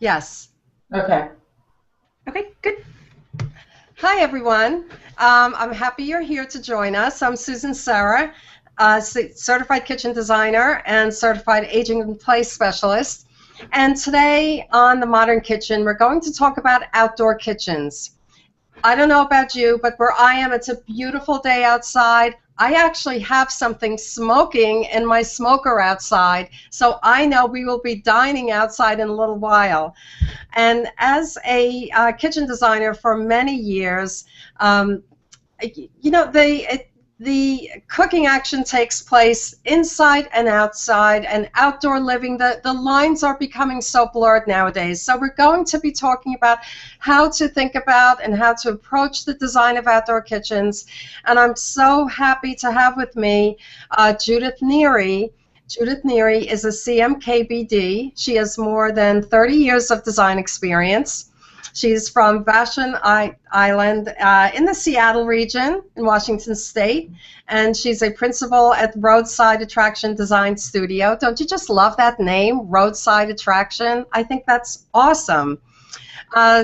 Yes. Okay. Okay, good. Hi, everyone. I'm happy you're here to join us. I'm Susan Serra, certified kitchen designer and certified aging in place specialist. And today on The Modern Kitchen, we're going to talk about outdoor kitchens. I don't know about you, but where I am, it's a beautiful day outside. I actually have something smoking in my smoker outside, so I know we will be dining outside in a little while. And as a kitchen designer for many years, um, you know, the cooking action takes place inside and outside and outdoor living. The lines are becoming so blurred nowadays. So we're going to be talking about how to think about and how to approach the design of outdoor kitchens. And I'm so happy to have with me Judith Neary. Judith Neary is a CMKBD. She has more than 30 years of design experience. She's from Vashon Island in the Seattle region in Washington State, and she's a principal at Roadside Attraction Design Studio. Don't you just love that name, Roadside Attraction? I think that's awesome.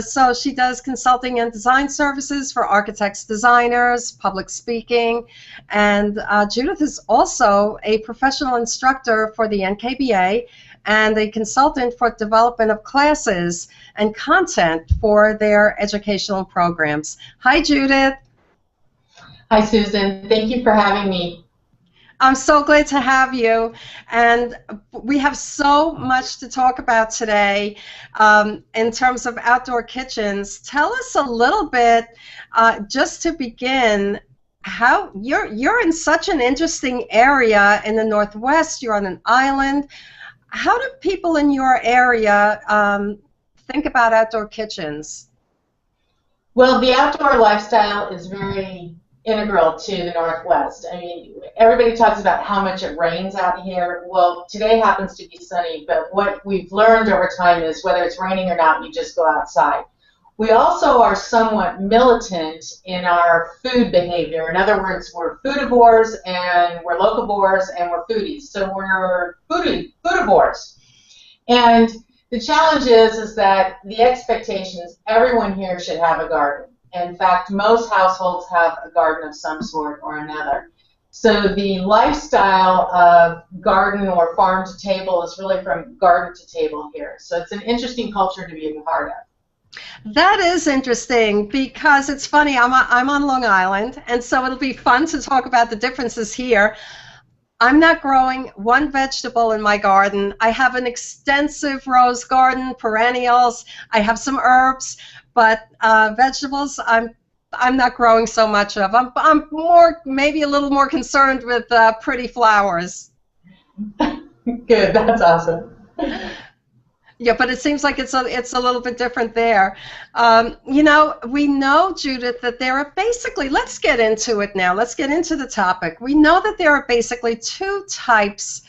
So she does consulting and design services for architects, designers, public speaking, and Judith is also a professional instructor for the NKBA and a consultant for development of classes and content for their educational programs. Hi, Judith. Hi, Susan. Thank you for having me. I'm so glad to have you, and we have so much to talk about today in terms of outdoor kitchens. Tell us a little bit, just to begin, how you're in such an interesting area in the Northwest. You're on an island. How do people in your area think about outdoor kitchens? Well, the outdoor lifestyle is very integral to the Northwest. I mean, everybody talks about how much it rains out here. Well, today happens to be sunny, but what we've learned over time is whether it's raining or not, you just go outside. We also are somewhat militant in our food behavior. In other words, we're foodivores and we're locavores and we're foodies. So we're foodivores. And the challenge is that the expectation is everyone here should have a garden. In fact, most households have a garden of some sort or another. So the lifestyle of garden or farm to table is really from garden to table here. So it's an interesting culture to be a part of. That is interesting because it's funny, I'm on Long Island, and so it'll be fun to talk about the differences here. I'm not growing one vegetable in my garden. I have an extensive rose garden, perennials. I have some herbs, but vegetables I'm not growing so much of. I'm more, maybe a little more concerned with pretty flowers. Good, that's awesome. Yeah, but it seems like it's a little bit different there. You know, we know, Judith, that there are basically, let's get into it now. Let's get into the topic. We know that there are basically two types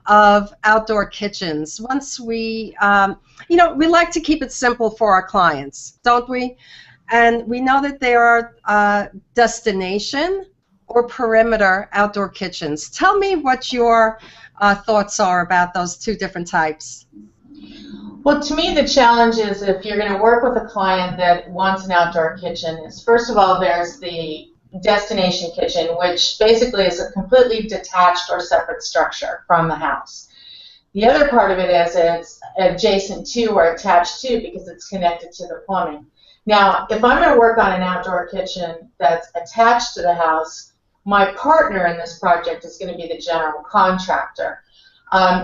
of outdoor kitchens. Once we, you know, we like to keep it simple for our clients, don't we? And we know that there are destination or perimeter outdoor kitchens. Tell me what your thoughts are about those two different types. Well, to me, the challenge is if you're going to work with a client that wants an outdoor kitchen is, first of all, there's the destination kitchen, which basically is a completely detached or separate structure from the house. The other part of it is it's adjacent to or attached to because it's connected to the plumbing. Now, if I'm going to work on an outdoor kitchen that's attached to the house, my partner in this project is going to be the general contractor.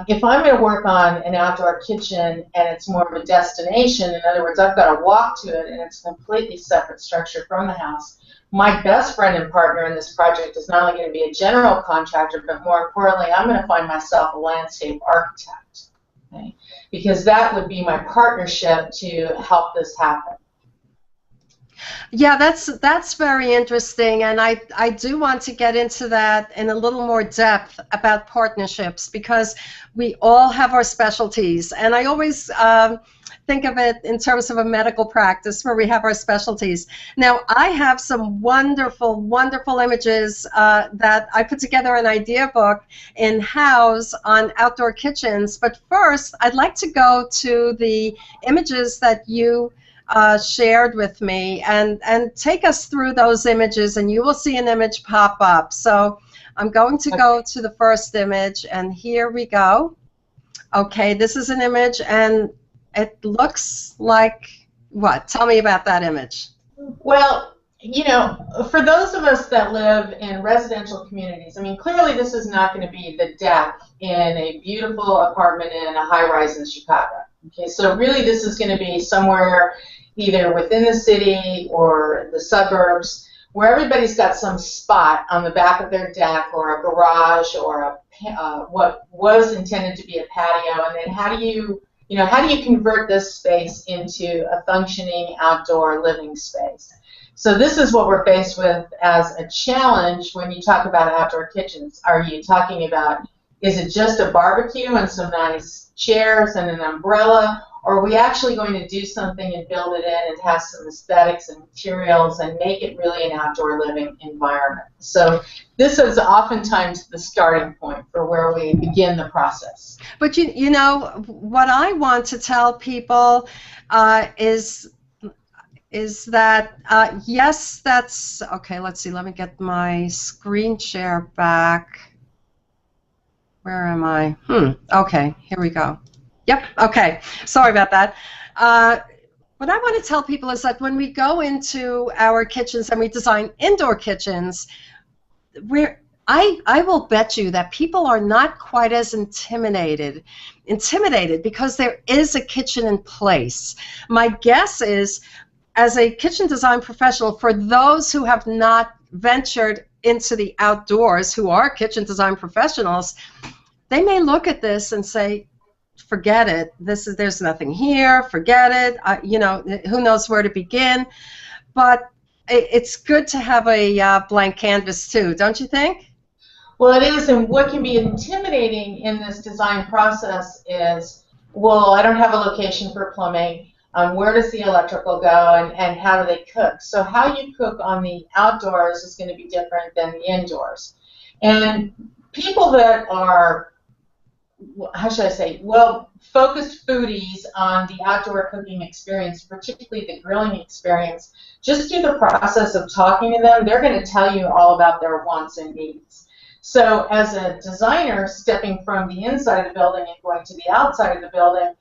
If I'm going to work on an outdoor kitchen and it's more of a destination, in other words, I've got to walk to it and it's a completely separate structure from the house, my best friend and partner in this project is not only going to be a general contractor, but more importantly, I'm going to find myself a landscape architect, okay? Because that would be my partnership to help this happen. Yeah, that's very interesting, and I do want to get into that in a little more depth about partnerships because we all have our specialties, and I always think of it in terms of a medical practice where we have our specialties. Now, I have some wonderful, wonderful images that I put together an idea book in-house on outdoor kitchens, but first I'd like to go to the images that you shared with me and take us through those images, and you will see an image pop up. So I'm going to go to the first image, and here we go. Okay, this is an image, and it looks like what? Tell me about that image. Well, you know, for those of us that live in residential communities, I mean, clearly this is not going to be the deck in a beautiful apartment in a high-rise in Chicago. Okay, so really this is going to be somewhere either within the city or the suburbs where everybody's got some spot on the back of their deck or a garage or what was intended to be a patio, and then how do you convert this space into a functioning outdoor living space? So this is what we're faced with as a challenge when you talk about outdoor kitchens. Are you talking about, is it just a barbecue and some nice chairs and an umbrella, or are we actually going to do something and build it in and have some aesthetics and materials and make it really an outdoor living environment? So this is oftentimes the starting point for where we begin the process. But you know, what I want to tell people is that, yes, that's, okay, let's see, let me get my screen share back. Where am I? Okay, here we go. Yep, okay, sorry about that. What I want to tell people is that when we go into our kitchens and we design indoor kitchens, I will bet you that people are not quite as intimidated because there is a kitchen in place. My guess is, as a kitchen design professional, for those who have not ventured into the outdoors, who are kitchen design professionals, they may look at this and say, forget it. There's nothing here. Forget it. You know, who knows where to begin? But it's good to have a blank canvas too, don't you think? Well, it is, and what can be intimidating in this design process is, well, I don't have a location for plumbing. Where does the electrical go, and how do they cook? So how you cook on the outdoors is going to be different than the indoors. And people that are, how should I say, well, focused foodies on the outdoor cooking experience, particularly the grilling experience, just through the process of talking to them, they're going to tell you all about their wants and needs. So as a designer, stepping from the inside of the building and going to the outside of the building,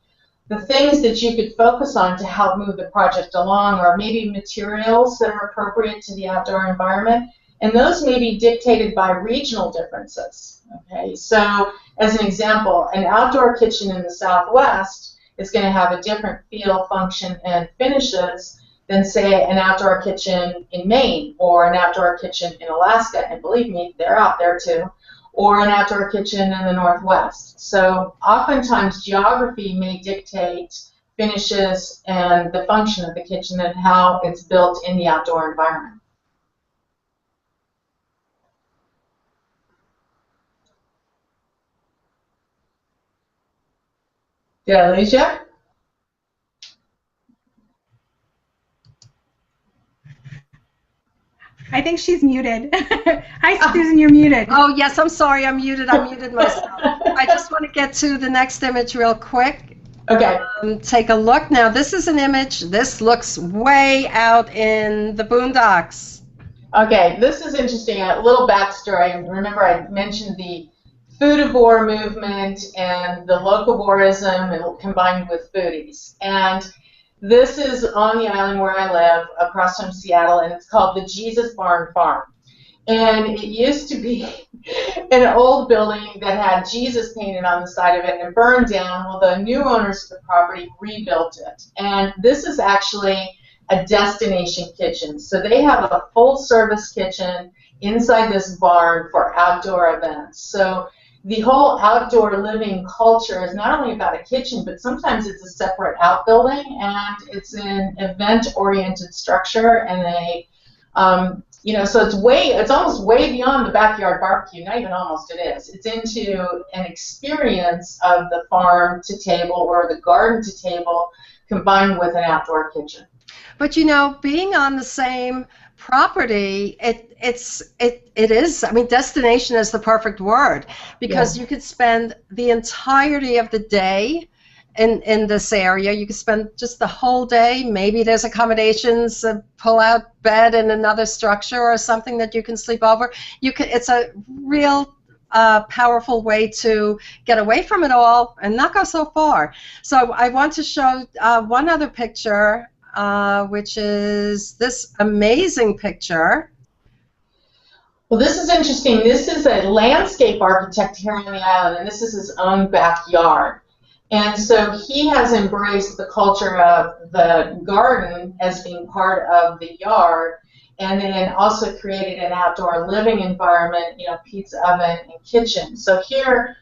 the things that you could focus on to help move the project along are maybe materials that are appropriate to the outdoor environment, and those may be dictated by regional differences. Okay, so as an example, an outdoor kitchen in the Southwest is going to have a different feel, function, and finishes than, say, an outdoor kitchen in Maine or an outdoor kitchen in Alaska, and believe me, they're out there too, or an outdoor kitchen in the Northwest. So oftentimes geography may dictate finishes and the function of the kitchen and how it's built in the outdoor environment. Did I lose you? I think she's muted. Hi, Susan, you're muted. Oh, yes, I'm sorry, I'm muted myself. I just want to get to the next image real quick. Okay. Take a look. Now, this is an image. This looks way out in the boondocks. Okay, this is interesting. A little backstory. Remember, I mentioned the foodivore movement and the locavorism combined with foodies. And this is on the island where I live, across from Seattle, and it's called the Jesus Barn Farm. And it used to be an old building that had Jesus painted on the side of it and burned down. Well, the new owners of the property rebuilt it. And this is actually a destination kitchen. So they have a full-service kitchen inside this barn for outdoor events. So the whole outdoor living culture is not only about a kitchen, but sometimes it's a separate outbuilding, and it's an event-oriented structure, and so it's almost way beyond the backyard barbecue. Not even almost, it is. It's into an experience of the farm to table or the garden to table combined with an outdoor kitchen. But being on the same property, it is, I mean, destination is the perfect word, because you could spend the entirety of the day in this area. You could spend just the whole day. Maybe there's accommodations, a pull-out bed in another structure or something that you can sleep over. It's a real powerful way to get away from it all and not go so far. So I want to show one other picture, which is this amazing picture. Well, this is interesting. This is a landscape architect here on the island, and this is his own backyard. And so he has embraced the culture of the garden as being part of the yard, and then also created an outdoor living environment, pizza oven and kitchen. So here,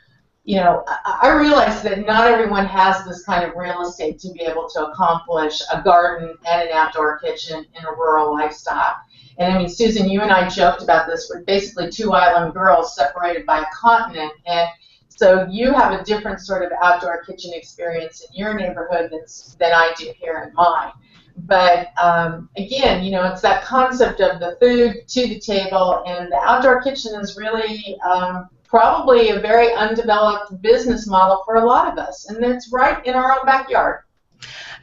I realize that not everyone has this kind of real estate to be able to accomplish a garden and an outdoor kitchen in a rural lifestyle. And I mean, Susan, you and I joked about this. We're basically two island girls separated by a continent, and so you have a different sort of outdoor kitchen experience in your neighborhood than I do here in mine. But again, it's that concept of the food to the table, and the outdoor kitchen is really probably a very undeveloped business model for a lot of us, and it's right in our own backyard.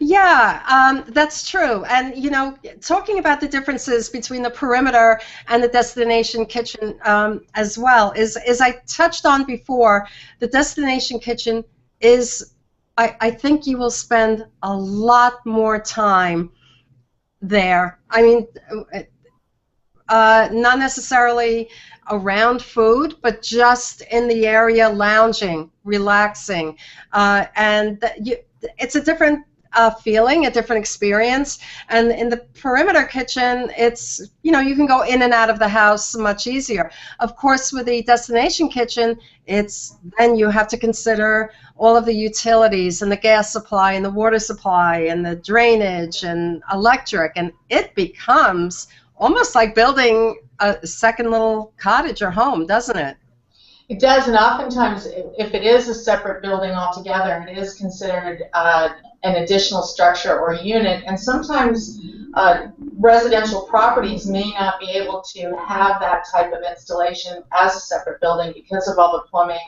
Yeah, that's true. And, talking about the differences between the perimeter and the destination kitchen as well, is I touched on before, the destination kitchen is, I think you will spend a lot more time there. I mean, not necessarily around food, but just in the area, lounging, relaxing. And it's a different feeling, a different experience. And in the perimeter kitchen, it's, you can go in and out of the house much easier. Of course, with the destination kitchen, then you have to consider all of the utilities and the gas supply and the water supply and the drainage and electric, and it becomes almost like building a second little cottage or home, doesn't it? It does, and oftentimes, if it is a separate building altogether, it is considered an additional structure or unit, and sometimes residential properties may not be able to have that type of installation as a separate building because of all the plumbing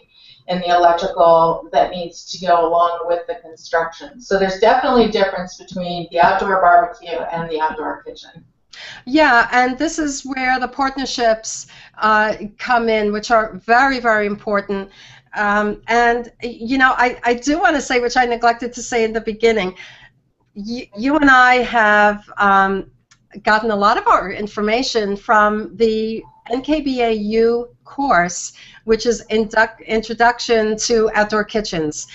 and the electrical that needs to go along with the construction. So there's definitely a difference between the outdoor barbecue and the outdoor kitchen. Yeah, and this is where the partnerships come in, which are very, very important. And, I do want to say, which I neglected to say in the beginning, you and I have gotten a lot of our information from the NKBA course, which is Introduction to Outdoor Kitchens.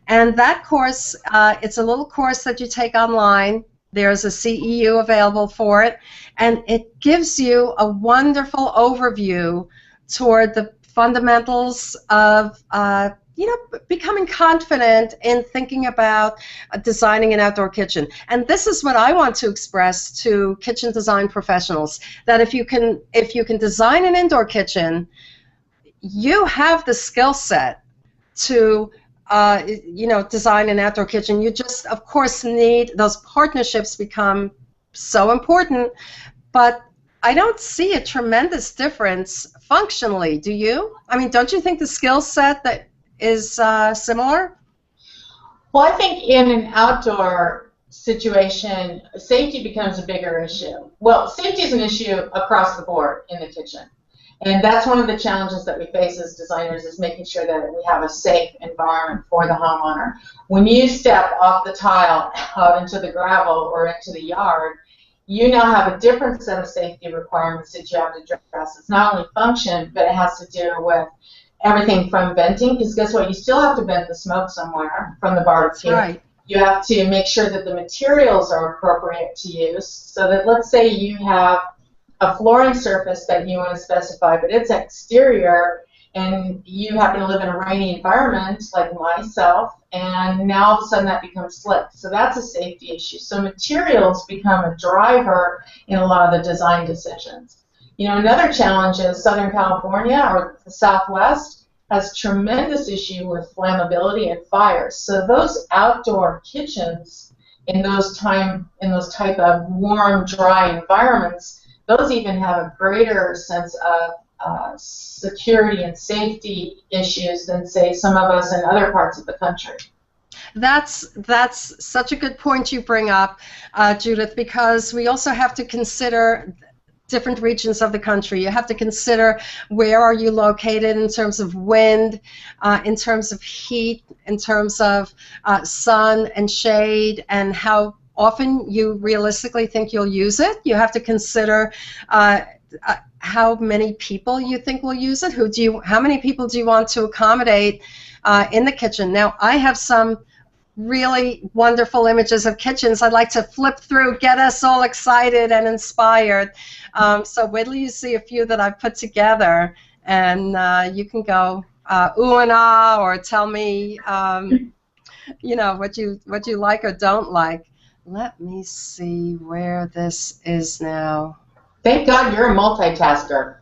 And that course, it's a little course that you take online. There's a CEU available for it, and it gives you a wonderful overview toward the fundamentals of becoming confident in thinking about designing an outdoor kitchen. And this is what I want to express to kitchen design professionals, that if you can design an indoor kitchen, you have the skill set to design an outdoor kitchen. You just, of course, need those partnerships become so important, but I don't see a tremendous difference functionally. Do you? I mean, don't you think the skill set that is similar? Well, I think in an outdoor situation, safety becomes a bigger issue. Well, safety is an issue across the board in the kitchen. And that's one of the challenges that we face as designers, is making sure that we have a safe environment for the homeowner. When you step off the tile out into the gravel or into the yard, you now have a different set of safety requirements that you have to address. It's not only function, but it has to do with everything from venting, because guess what? You still have to vent the smoke somewhere from the barbecue. That's right. You have to make sure that the materials are appropriate to use, so that, let's say you have a flooring surface that you want to specify, but it's exterior, and you happen to live in a rainy environment like myself, and now all of a sudden that becomes slick. So that's a safety issue. So materials become a driver in a lot of the design decisions. Another challenge is Southern California or the Southwest has tremendous issue with flammability and fires. So those outdoor kitchens in those type of warm, dry environments, those even have a greater sense of security and safety issues than, say, some of us in other parts of the country. That's such a good point you bring up, Judith, because we also have to consider different regions of the country. You have to consider where are you located in terms of wind, in terms of heat, in terms of sun and shade, and how often you realistically think you'll use it. You have to consider how many people you think will use it. How many people do you want to accommodate in the kitchen? Now, I have some really wonderful images of kitchens I'd like to flip through, get us all excited and inspired. So wait till you see a few that I've put together, and you can go ooh and ah, or tell me what you like or don't like. Let me see where this is now. Thank God you're a multitasker.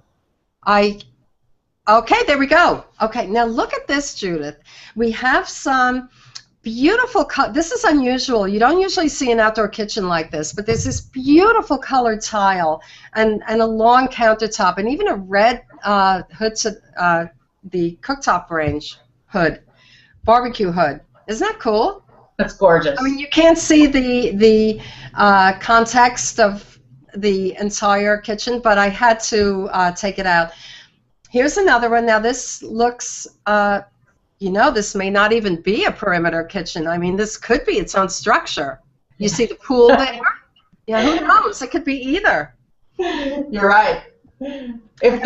Okay, there we go. Okay, now look at this, Judith. We have some beautiful this is unusual. You don't usually see an outdoor kitchen like this, but there's this beautiful colored tile and a long countertop and even a red hood to the cooktop range hood, barbecue hood. Isn't that cool? That's gorgeous. I mean, you can't see the context of the entire kitchen, but I had to take it out. Here's another one. Now this looks this may not even be a perimeter kitchen. I mean, this could be its own structure. You see the pool there? Yeah, who knows? It could be either. You're right. If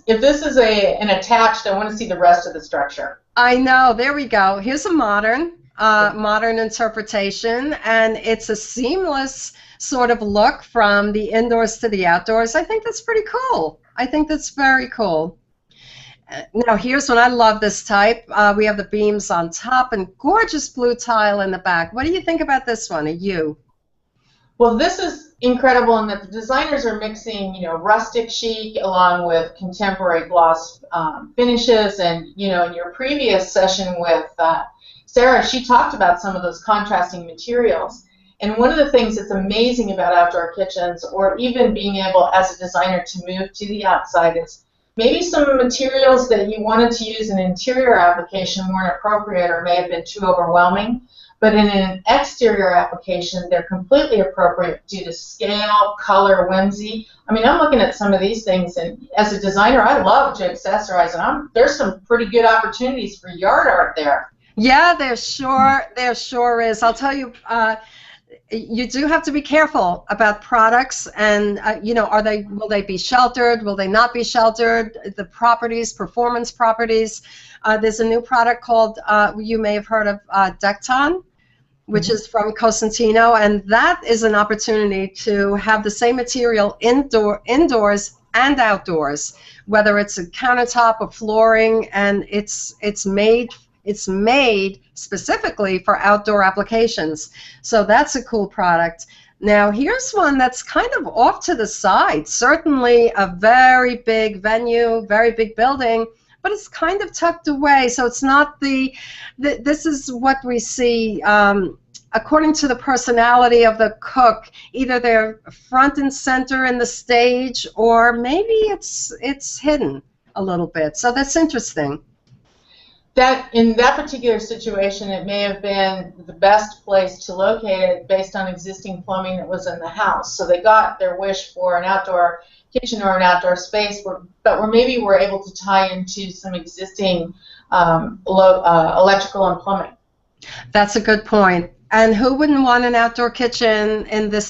this is an attached, I want to see the rest of the structure. I know. There we go. Here's a modern interpretation, and it's a seamless sort of look from the indoors to the outdoors. I think that's pretty cool. I think that's very cool. Now here's one. I love this type. We have the beams on top and gorgeous blue tile in the back. What do you think about this one? Well, this is incredible in that the designers are mixing, rustic chic along with contemporary gloss finishes. And in your previous session with Sarah, she talked about some of those contrasting materials. And one of the things that's amazing about outdoor kitchens, or even being able as a designer to move to the outside, is maybe some materials that you wanted to use in an interior application weren't appropriate or may have been too overwhelming, but in an exterior application, they're completely appropriate due to scale, color, whimsy. I mean, I'm looking at some of these things, and as a designer, I love to accessorize, and there's some pretty good opportunities for yard art there. Yeah, there sure is. I'll tell you, you do have to be careful about products, and will they be sheltered? Will they not be sheltered? The properties, performance properties. There's a new product called you may have heard of Decton, which is from Cosentino, and that is an opportunity to have the same material indoors and outdoors, whether it's a countertop or flooring, and it's made specifically for outdoor applications. So that's a cool product. Now here's one that's kind of off to the side. Certainly a very big venue, very big building, but it's kind of tucked away. So it's not this is what we see according to the personality of the cook. Either they're front and center in the stage, or maybe it's hidden a little bit. So that's interesting. That in that particular situation, it may have been the best place to locate it based on existing plumbing that was in the house. So they got their wish for an outdoor kitchen or an outdoor space, but maybe we're able to tie into some existing electrical and plumbing. That's a good point. And who wouldn't want an outdoor kitchen in this?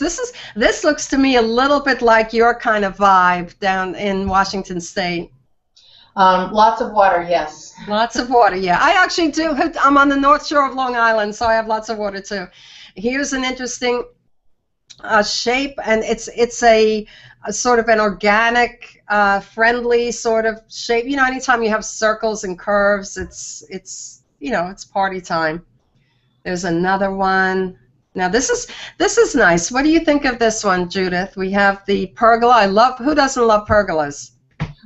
This looks to me a little bit like your kind of vibe down in Washington State. Lots of water, yes. Lots of water, yeah. I actually do. I'm on the North Shore of Long Island, so I have lots of water too. Here's an interesting shape, and it's a sort of an organic, friendly sort of shape. You know, anytime you have circles and curves, it's you know, it's party time. There's another one. Now this is nice. What do you think of this one, Judith? We have the pergola. I love. Who doesn't love pergolas?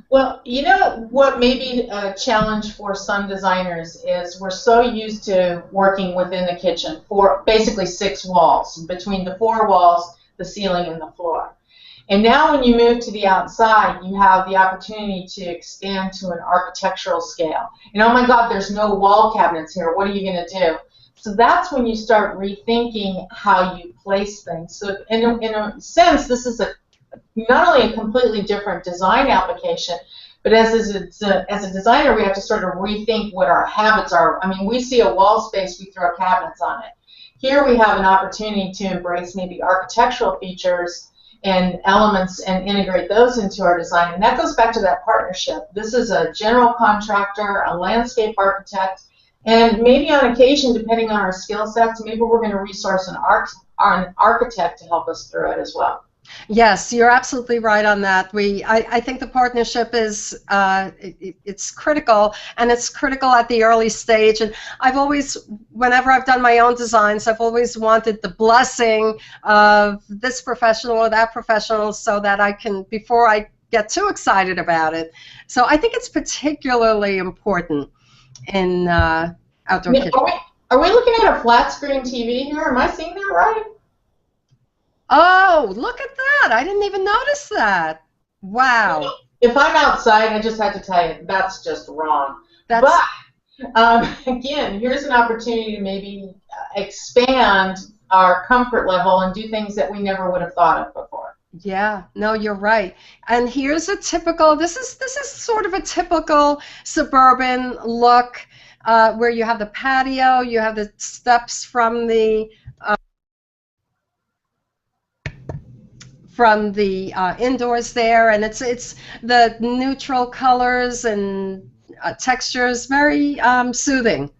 Well, you know what may be a challenge for some designers is we're so used to working within the kitchen for basically 6 walls, between the 4 walls, the ceiling, and the floor. And now when you move to the outside, you have the opportunity to expand to an architectural scale. And oh my God, there's no wall cabinets here. What are you going to do? So that's when you start rethinking how you place things. So in a sense, this is not only a completely different design application, but as a designer, we have to sort of rethink what our habits are. I mean, we see a wall space, we throw cabinets on it. Here we have an opportunity to embrace maybe architectural features and elements and integrate those into our design. And that goes back to that partnership. This is a general contractor, a landscape architect, and maybe on occasion, depending on our skill sets, maybe we're going to resource an architect to help us through it as well. Yes, you're absolutely right on that. I think the partnership is it's critical, and it's critical at the early stage. And I've always, whenever I've done my own designs, I've always wanted the blessing of this professional or that professional, so that I can, before I get too excited about it. So I think it's particularly important in outdoor kitchen. Are we looking at a flat screen TV here? Am I seeing that right? Oh, look at that. I didn't even notice that. Wow. If I'm outside, I just had to tell you, that's just wrong. But, again, here's an opportunity to maybe expand our comfort level and do things that we never would have thought of before. Yeah, no, you're right. And here's a typical, this is sort of a typical suburban look, where you have the patio, you have the steps from the indoors there, and it's the neutral colors and textures, very soothing,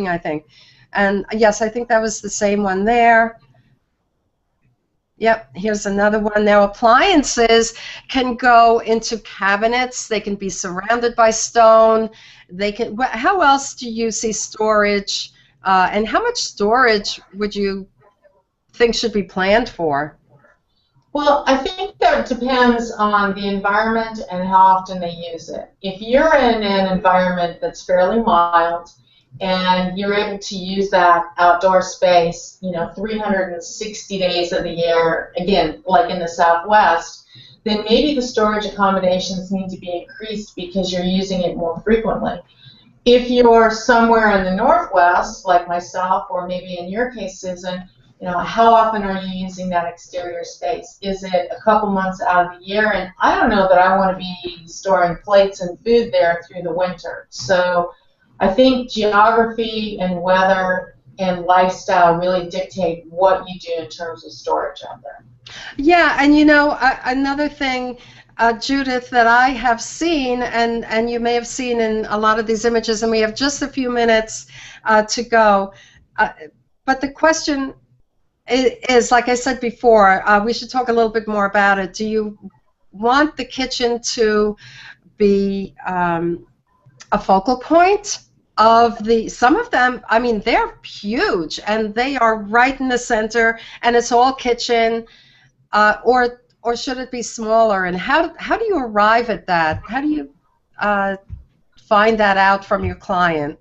I think. And yes, I think that was the same one there. Yep, here's another one. Now, appliances can go into cabinets. They can be surrounded by stone. They can. How else do you see storage? And how much storage would you think should be planned for? Well, I think that depends on the environment and how often they use it. If you're in an environment that's fairly mild and you're able to use that outdoor space, 360 days of the year, again, like in the Southwest, then maybe the storage accommodations need to be increased because you're using it more frequently. If you're somewhere in the Northwest, like myself, or maybe in your case, Susan, how often are you using that exterior space? Is it a couple months out of the year? And I don't know that I want to be storing plates and food there through the winter. So I think geography and weather and lifestyle really dictate what you do in terms of storage out there. Yeah, and another thing, Judith, that I have seen, and you may have seen in a lot of these images, and we have just a few minutes to go, but the question is, like I said before, we should talk a little bit more about it. Do you want the kitchen to be a focal point of some of them, I mean, they're huge, and they are right in the center, and it's all kitchen, or should it be smaller? And how do you arrive at that? How do you find that out from your client?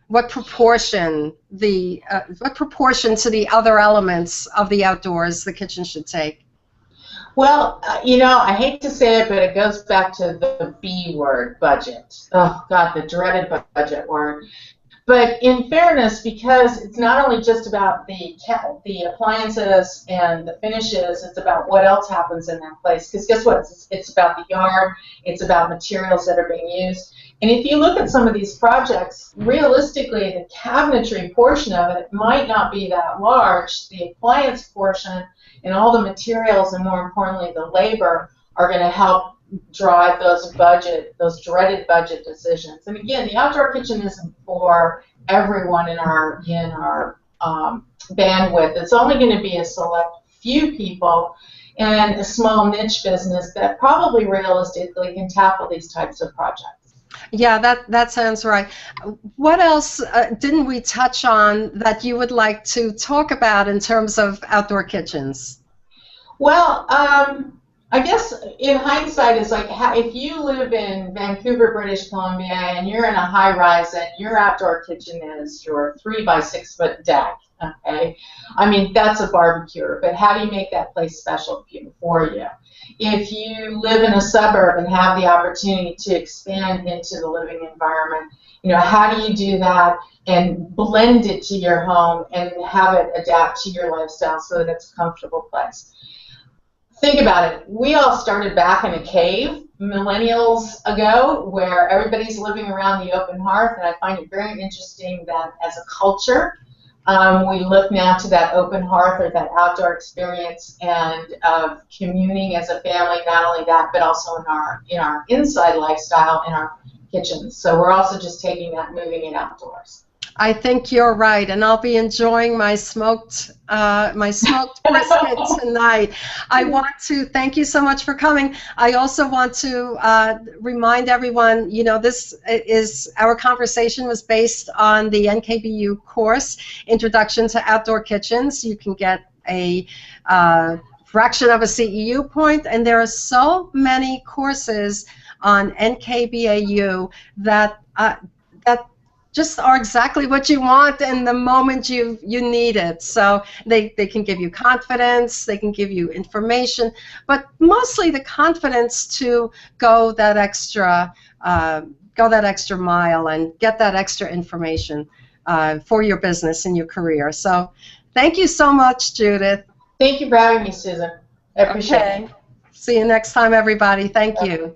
What proportion to the other elements of the outdoors the kitchen should take? Well, I hate to say it, but it goes back to the B word, budget. Oh, God, the dreaded budget word. But in fairness, because it's not only just about the appliances and the finishes, it's about what else happens in that place. Because guess what? It's about the yard. It's about materials that are being used. And if you look at some of these projects, realistically, the cabinetry portion of it might not be that large. The appliance portion and all the materials, and more importantly, the labor, are going to help drive those dreaded budget decisions. And again, the outdoor kitchen isn't for everyone in our bandwidth. It's only going to be a select few people and a small niche business that probably realistically can tackle these types of projects. Yeah, that sounds right. What else didn't we touch on that you would like to talk about in terms of outdoor kitchens? Well, I guess in hindsight, it's like if you live in Vancouver, British Columbia, and you're in a high-rise and your outdoor kitchen is your 3-by-6 foot deck, okay? I mean, that's a barbecue, but how do you make that place special for you? If you live in a suburb and have the opportunity to expand into the living environment, you know, how do you do that and blend it to your home and have it adapt to your lifestyle so that it's a comfortable place? Think about it. We all started back in a cave millennials ago where everybody's living around the open hearth, and I find it very interesting that as a culture, we look now to that open hearth or that outdoor experience and communing as a family, not only that, but also in our inside lifestyle in our kitchens. So we're also just taking that, moving it outdoors. I think you're right, and I'll be enjoying my smoked brisket tonight. I want to thank you so much for coming. I also want to remind everyone, you know, our conversation was based on the NKBU course, Introduction to Outdoor Kitchens. You can get a fraction of a CEU point, and there are so many courses on NKBAU that just are exactly what you want in the moment you need it. So they can give you confidence, they can give you information, but mostly the confidence to go that extra mile and get that extra information for your business and your career. So thank you so much, Judith. Thank you for having me, Susan. I appreciate it. See you next time, everybody. Thank you.